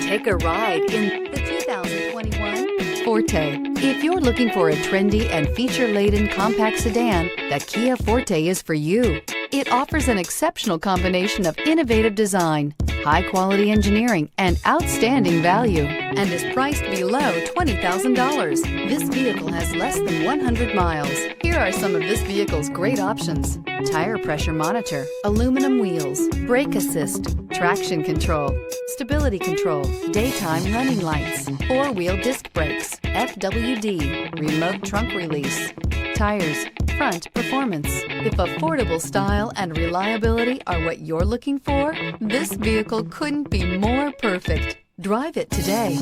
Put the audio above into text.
Take a ride in the 2021 Forte. If you're looking for a trendy and feature-laden compact sedan, the Kia Forte is for you. It offers an exceptional combination of innovative design, high-quality engineering, and outstanding value, and is priced below $20,000. This vehicle has less than 100 miles. Here are some of this vehicle's great options: tire pressure monitor, aluminum wheels, brake assist, traction control, stability control, daytime running lights, four-wheel disc brakes, FWD, remote trunk release, tires, front performance. If affordable style and reliability are what you're looking for, this vehicle couldn't be more perfect. Drive it today.